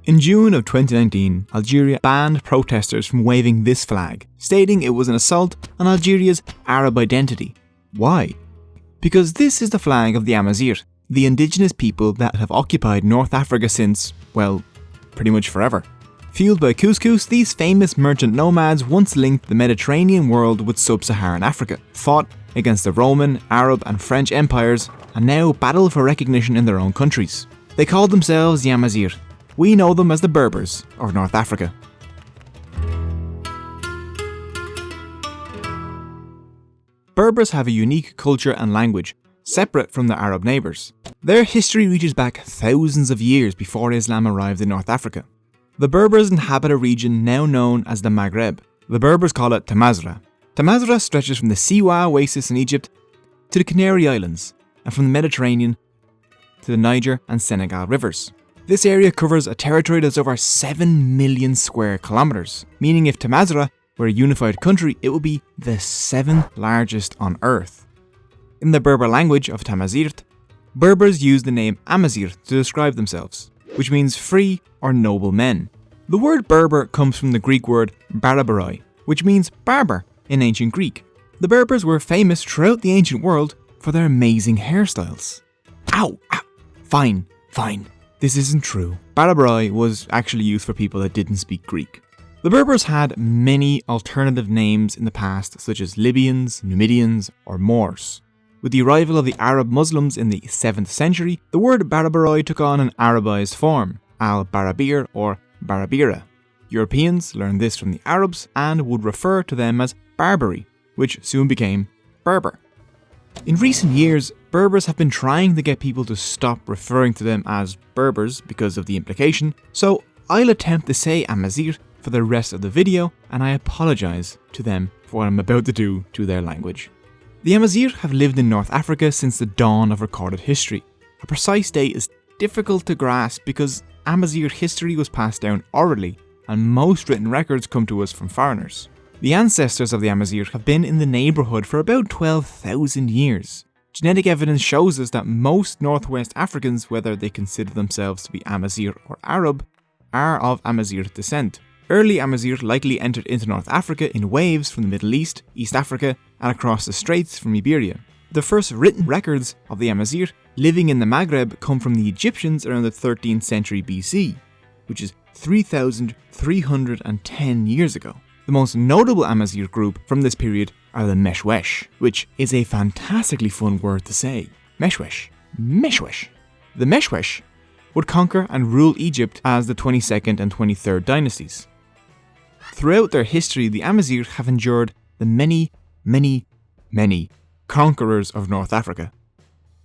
In June of 2019, Algeria banned protesters from waving this flag, stating it was an assault on Algeria's Arab identity. Why? Because this is the flag of the Amazigh, the indigenous people that have occupied North Africa since, well, pretty much forever. Fueled by couscous, these famous merchant nomads once linked the Mediterranean world with sub-Saharan Africa, fought against the Roman, Arab and French empires, and now battle for recognition in their own countries. They called themselves the Amazigh. We know them as the Berbers of North Africa. Berbers have a unique culture and language, separate from their Arab neighbours. Their history reaches back thousands of years before Islam arrived in North Africa. The Berbers inhabit a region now known as the Maghreb. The Berbers call it Tamazra. Tamazra stretches from the Siwa oasis in Egypt to the Canary Islands, and from the Mediterranean to the Niger and Senegal rivers. This area covers a territory that's over 7 million square kilometres, meaning if Tamazra were a unified country, it would be the 7th largest on Earth. In the Berber language of Tamazigh, Berbers use the name Amazigh to describe themselves, which means free or noble men. The word Berber comes from the Greek word barbaroi, which means barber in ancient Greek. The Berbers were famous throughout the ancient world for their amazing hairstyles. Ow! Ow! Fine. This isn't true. Barbaroi was actually used for people that didn't speak Greek. The Berbers had many alternative names in the past, such as Libyans, Numidians, or Moors. With the arrival of the Arab Muslims in the 7th century, the word Barbaroi took on an Arabized form, al-Barabir or Barabira. Europeans learned this from the Arabs and would refer to them as Barbary, which soon became Berber. In recent years, Berbers have been trying to get people to stop referring to them as Berbers because of the implication, so I'll attempt to say Amazigh for the rest of the video, and I apologise to them for what I'm about to do to their language. The Amazigh have lived in North Africa since the dawn of recorded history. A precise date is difficult to grasp because Amazigh history was passed down orally, and most written records come to us from foreigners. The ancestors of the Amazigh have been in the neighbourhood for about 12,000 years. Genetic evidence shows us that most Northwest Africans, whether they consider themselves to be Amazigh or Arab, are of Amazigh descent. Early Amazigh likely entered into North Africa in waves from the Middle East, East Africa, and across the straits from Iberia. The first written records of the Amazigh living in the Maghreb come from the Egyptians around the 13th century BC, which is 3,310 years ago. The most notable Amazigh group from this period are the Meshwesh, which is a fantastically fun word to say. Meshwesh. The Meshwesh would conquer and rule Egypt as the 22nd and 23rd dynasties. Throughout their history, the Amazigh have endured the many conquerors of North Africa.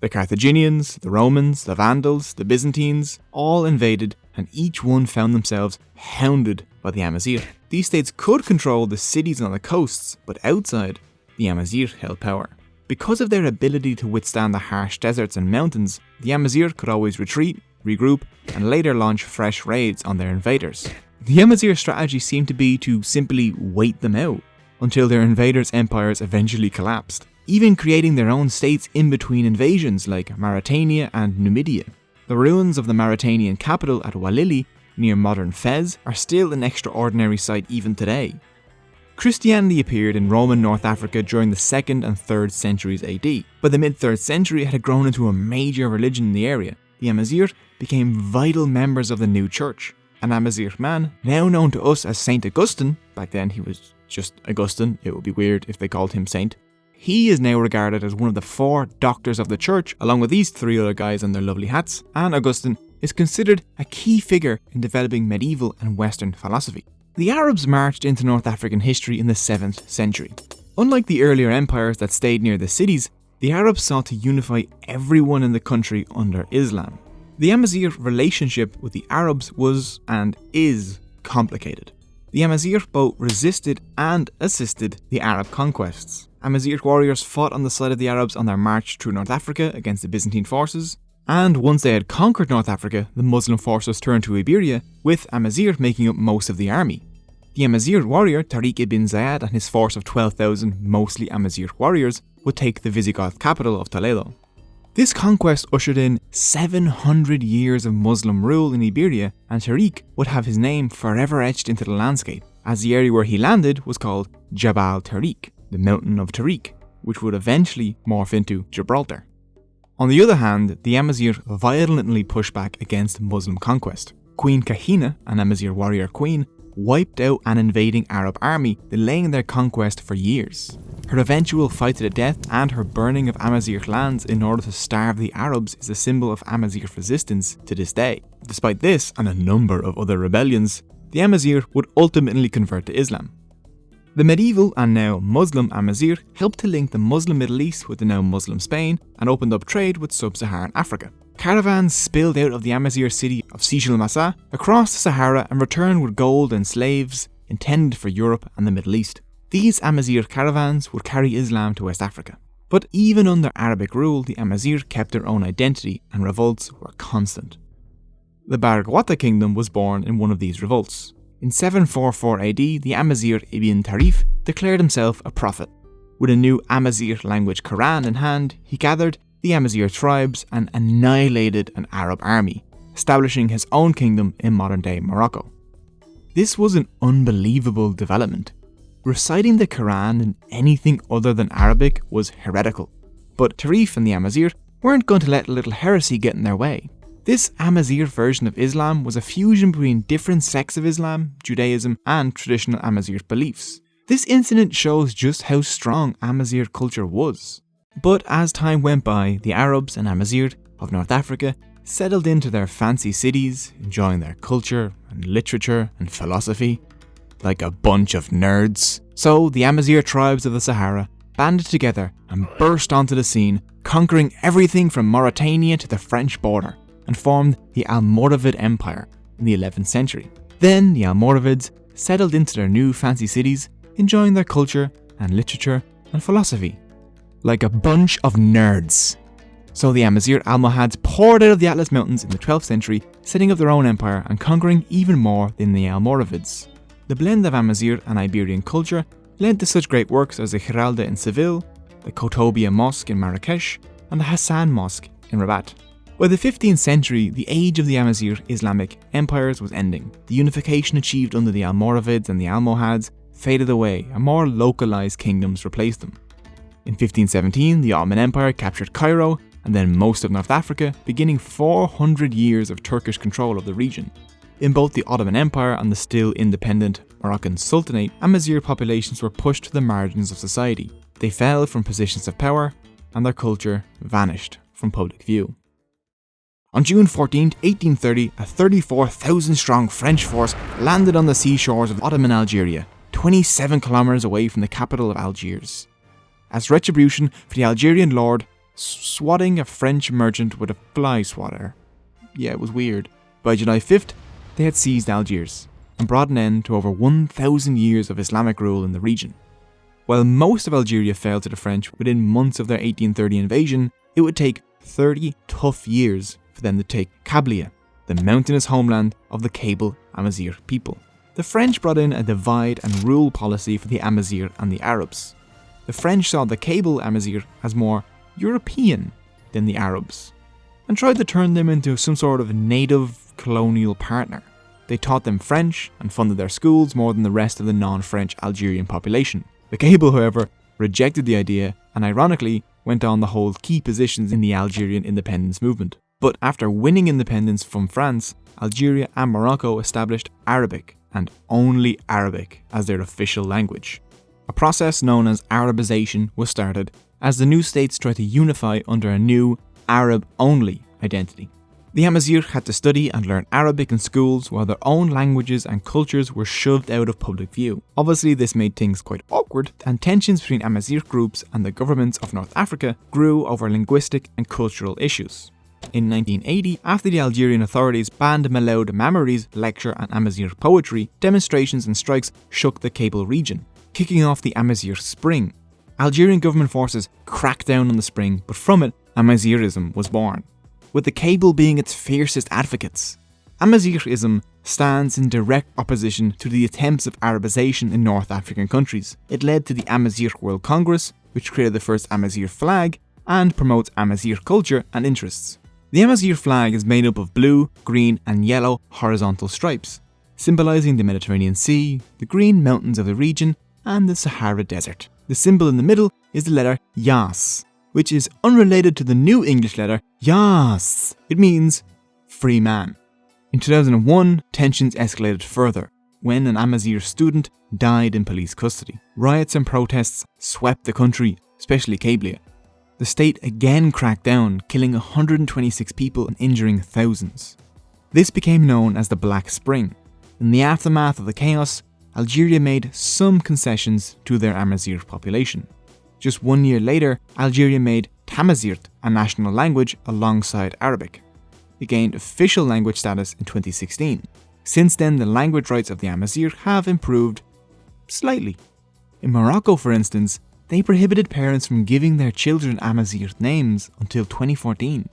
The Carthaginians, the Romans, the Vandals, the Byzantines, all invaded, and each one found themselves hounded by the Amazigh. These states could control the cities on the coasts, but outside, the Amazigh held power. Because of their ability to withstand the harsh deserts and mountains, the Amazigh could always retreat, regroup, and later launch fresh raids on their invaders. The Amazigh strategy seemed to be to simply wait them out, until their invaders' empires eventually collapsed, even creating their own states in between invasions like Mauritania and Numidia. The ruins of the Mauritanian capital at Walili, near modern Fez, are still an extraordinary sight even today. Christianity appeared in Roman North Africa during the 2nd and 3rd centuries AD. By the mid-3rd century, it had grown into a major religion in the area. The Amazigh became vital members of the new church. An Amazigh man, now known to us as Saint Augustine, back then he was just Augustine, it would be weird if they called him Saint. He is now regarded as one of the 4 doctors of the church, along with these 3 other guys in their lovely hats, and Augustine is considered a key figure in developing medieval and Western philosophy. The Arabs marched into North African history in the 7th century. Unlike the earlier empires that stayed near the cities, the Arabs sought to unify everyone in the country under Islam. The Amazigh relationship with the Arabs was, and is, complicated. The Amazigh both resisted and assisted the Arab conquests. Amazigh warriors fought on the side of the Arabs on their march through North Africa against the Byzantine forces, and once they had conquered North Africa, the Muslim forces turned to Iberia, with Amazigh making up most of the army. The Amazigh warrior TARIQ ibn Ziyad and his force of 12,000 mostly Amazigh warriors would take the Visigoth capital of Toledo. This conquest ushered in 700 years of Muslim rule in Iberia, and TARIQ would have his name forever etched into the landscape, as the area where he landed was called JABAL TARIQ, the mountain of TARIQ, which would eventually morph into Gibraltar. On the other hand, the Amazigh violently pushed back against Muslim conquest. Queen Kahina, an Amazigh warrior queen, wiped out an invading Arab army, delaying their conquest for years. Her eventual fight to the death and her burning of Amazigh lands in order to starve the Arabs is a symbol of Amazigh resistance to this day. Despite this and a number of other rebellions, the Amazigh would ultimately convert to Islam. The medieval and now Muslim Amazigh helped to link the Muslim Middle East with the now Muslim Spain and opened up trade with sub-Saharan Africa. Caravans spilled out of the Amazigh city of Sijil Massa across the Sahara and returned with gold and slaves intended for Europe and the Middle East. These Amazigh caravans would carry Islam to West Africa. But even under Arabic rule, the Amazigh kept their own identity and revolts were constant. The Barghwata kingdom was born in one of these revolts. In 744 AD, the Amazigh Ibn Tarif declared himself a prophet. With a new Amazigh language Quran in hand, he gathered the Amazigh tribes and annihilated an Arab army, establishing his own kingdom in modern-day Morocco. This was an unbelievable development. Reciting the Quran in anything other than Arabic was heretical, but Tarif and the Amazigh weren't going to let a little heresy get in their way. This Amazigh version of Islam was a fusion between different sects of Islam, Judaism, and traditional Amazigh beliefs. This incident shows just how strong Amazigh culture was. But as time went by, the Arabs and Amazigh of North Africa settled into their fancy cities, enjoying their culture and literature and philosophy, like a bunch of nerds. So the Amazigh tribes of the Sahara banded together and burst onto the scene, conquering everything from Mauritania to the French border, and formed the Almoravid Empire in the 11th century. Then the Almoravids settled into their new fancy cities, enjoying their culture and literature and philosophy, like a bunch of nerds. So the Amazigh Almohads poured out of the Atlas Mountains in the 12th century, setting up their own empire and conquering even more than the Almoravids. The blend of Amazigh and Iberian culture led to such great works as the Giralda in Seville, the Kotobia Mosque in Marrakesh, and the Hassan Mosque in Rabat. By the 15th century, the age of the Amazigh Islamic empires was ending. The unification achieved under the Almoravids and the Almohads faded away, and more localized kingdoms replaced them. In 1517, the Ottoman Empire captured Cairo, and then most of North Africa, beginning 400 years of Turkish control of the region. In both the Ottoman Empire and the still independent Moroccan Sultanate, Amazigh populations were pushed to the margins of society. They fell from positions of power, and their culture vanished from public view. On June 14, 1830, a 34,000-strong French force landed on the seashores of Ottoman Algeria, 27 kilometers away from the capital of Algiers. As retribution for the Algerian lord swatting a French merchant with a fly swatter. Yeah, it was weird. By July 5th, they had seized Algiers and brought an end to over 1,000 years of Islamic rule in the region. While most of Algeria fell to the French within months of their 1830 invasion, it would take 30 tough years for them to take Kablia, the mountainous homeland of the Kabyle Amazigh people. The French brought in a divide and rule policy for the Amazigh and the Arabs. The French saw the Kabyle Amazigh as more European than the Arabs, and tried to turn them into some sort of native colonial partner. They taught them French and funded their schools more than the rest of the non-French Algerian population. The Kabyle, however, rejected the idea and ironically went on to hold key positions in the Algerian independence movement. But after winning independence from France, Algeria and Morocco established Arabic, and only Arabic, as their official language. A process known as Arabization was started as the new states tried to unify under a new Arab-only identity. The Amazigh had to study and learn Arabic in schools while their own languages and cultures were shoved out of public view. Obviously, this made things quite awkward, and tensions between Amazigh groups and the governments of North Africa grew over linguistic and cultural issues. In 1980, after the Algerian authorities banned Maloud Mamari's lecture on Amazigh poetry, demonstrations and strikes shook the Kabyle region, kicking off the Amazigh Spring. Algerian government forces cracked down on the spring, but from it, Amazighism was born, with the Kabyle being its fiercest advocates. Amazighism stands in direct opposition to the attempts of Arabization in North African countries. It led to the Amazigh World Congress, which created the first Amazigh flag, and promotes Amazigh culture and interests. The Amazigh flag is made up of blue, green and yellow horizontal stripes, symbolising the Mediterranean Sea, the green mountains of the region and the Sahara Desert. The symbol in the middle is the letter Yas, which is unrelated to the new English letter Yas. It means free man. In 2001, tensions escalated further when an Amazigh student died in police custody. Riots and protests swept the country, especially Cablia. The state again cracked down, killing 126 people and injuring thousands. This became known as the Black Spring. In the aftermath of the chaos, Algeria made some concessions to their Amazigh population. Just 1 year later, Algeria made Tamazight a national language alongside Arabic. It gained official language status in 2016. Since then, the language rights of the Amazigh have improved slightly. In Morocco, for instance, they prohibited parents from giving their children Amazigh names until 2014.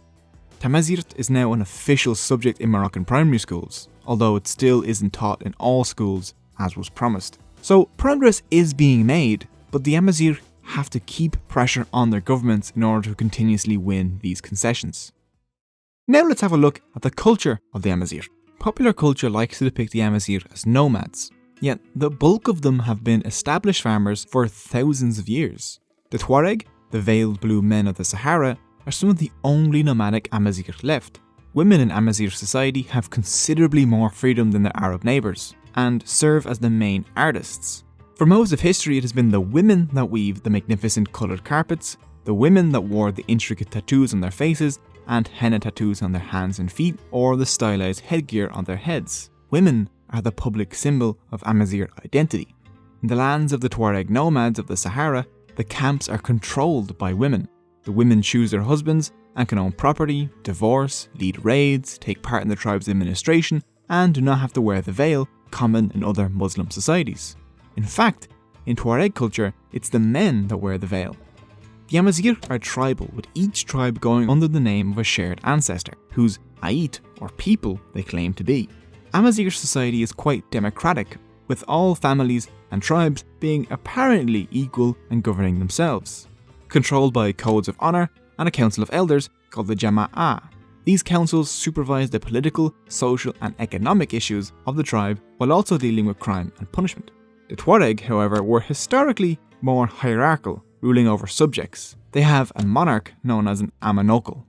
Tamazight is now an official subject in Moroccan primary schools, although it still isn't taught in all schools as was promised. So progress is being made, but the Amazigh have to keep pressure on their governments in order to continuously win these concessions. Now let's have a look at the culture of the Amazigh. Popular culture likes to depict the Amazigh as nomads, yet the bulk of them have been established farmers for thousands of years. The Tuareg, the veiled blue men of the Sahara, are some of the only nomadic Amazigh left. Women in Amazigh society have considerably more freedom than their Arab neighbours, and serve as the main artists. For most of history, it has been the women that weave the magnificent coloured carpets, the women that wore the intricate tattoos on their faces and henna tattoos on their hands and feet, or the stylized headgear on their heads. Women are the public symbol of Amazigh identity. In the lands of the Tuareg nomads of the Sahara, the camps are controlled by women. The women choose their husbands and can own property, divorce, lead raids, take part in the tribe's administration, and do not have to wear the veil common in other Muslim societies. In fact, in Tuareg culture, it's the men that wear the veil. The Amazigh are tribal, with each tribe going under the name of a shared ancestor, whose Ait, or people, they claim to be. Amazigh society is quite democratic, with all families and tribes being apparently equal and governing themselves. Controlled by codes of honour and a council of elders called the Jama'ah. These councils supervise the political, social and economic issues of the tribe while also dealing with crime and punishment. The Tuareg, however, were historically more hierarchical, ruling over subjects. They have a monarch known as an Amanokal.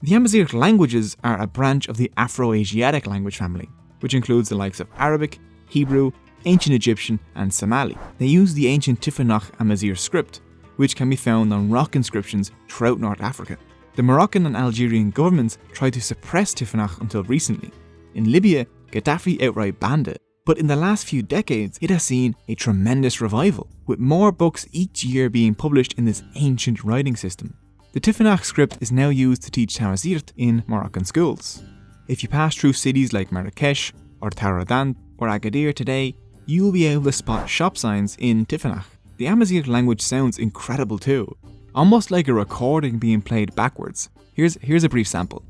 The Amazigh languages are a branch of the Afro-Asiatic language family, which includes the likes of Arabic, Hebrew, Ancient Egyptian and Somali. They use the ancient Tifinagh Amazigh script, which can be found on rock inscriptions throughout North Africa. The Moroccan and Algerian governments tried to suppress Tifinagh until recently. In Libya, Gaddafi outright banned it, but in the last few decades it has seen a tremendous revival, with more books each year being published in this ancient writing system. The Tifinagh script is now used to teach Tamazight in Moroccan schools. If you pass through cities like Marrakesh or Taroudannt or Agadir today, you will be able to spot shop signs in Tifinagh. The Amazigh language sounds incredible too, almost like a recording being played backwards. Here's a brief sample.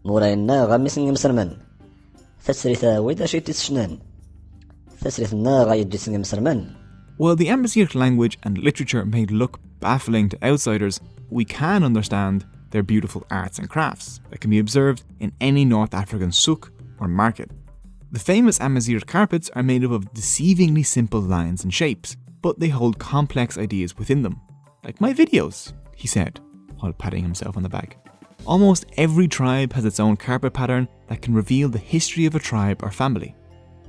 While the Amazigh language and literature may look baffling to outsiders, we can understand their beautiful arts and crafts that can be observed in any North African souk or market. The famous Amazigh carpets are made up of deceivingly simple lines and shapes, but they hold complex ideas within them. Like my videos, he said, while patting himself on the back. Almost every tribe has its own carpet pattern that can reveal the history of a tribe or family.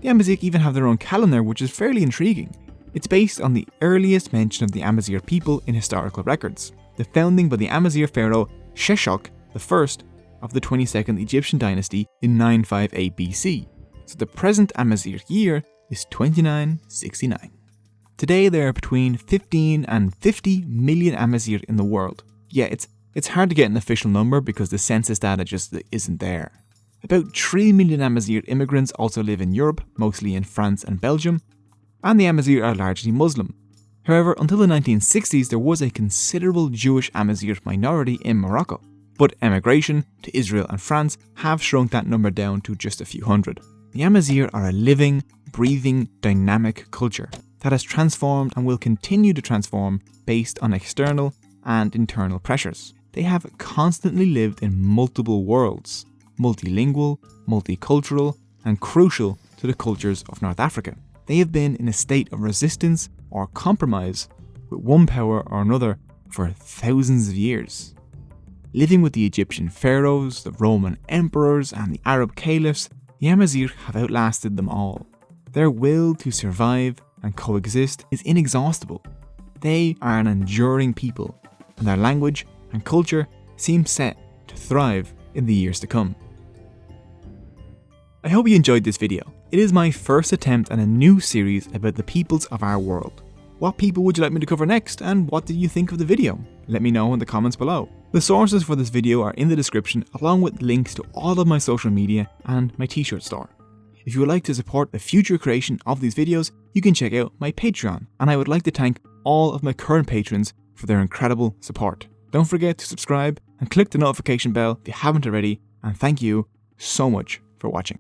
The Amazigh even have their own calendar, which is fairly intriguing. It's based on the earliest mention of the Amazigh people in historical records, the founding by the Amazigh pharaoh Sheshonq I of the 22nd Egyptian dynasty in 958 BC. So the present Amazigh year is 2969. Today there are between 15 and 50 million Amazigh in the world. Yeah, it's hard to get an official number because the census data just isn't there. About 3 million Amazigh immigrants also live in Europe, mostly in France and Belgium, and the Amazigh are largely Muslim. However, until the 1960s there was a considerable Jewish Amazigh minority in Morocco, but emigration to Israel and France have shrunk that number down to just a few hundred. The Amazigh are a living, breathing, dynamic culture that has transformed and will continue to transform based on external and internal pressures. They have constantly lived in multiple worlds, multilingual, multicultural, and crucial to the cultures of North Africa. They have been in a state of resistance or compromise with one power or another for thousands of years. Living with the Egyptian pharaohs, the Roman emperors, and the Arab caliphs, the Amazigh have outlasted them all. Their will to survive and coexist is inexhaustible. They are an enduring people, and their language and culture seem set to thrive in the years to come. I hope you enjoyed this video. It is my first attempt at a new series about the peoples of our world. What people would you like me to cover next, and what did you think of the video? Let me know in the comments below. The sources for this video are in the description, along with links to all of my social media and my t-shirt store. If you would like to support the future creation of these videos, you can check out my Patreon, and I would like to thank all of my current patrons for their incredible support. Don't forget to subscribe and click the notification bell if you haven't already, and thank you so much for watching.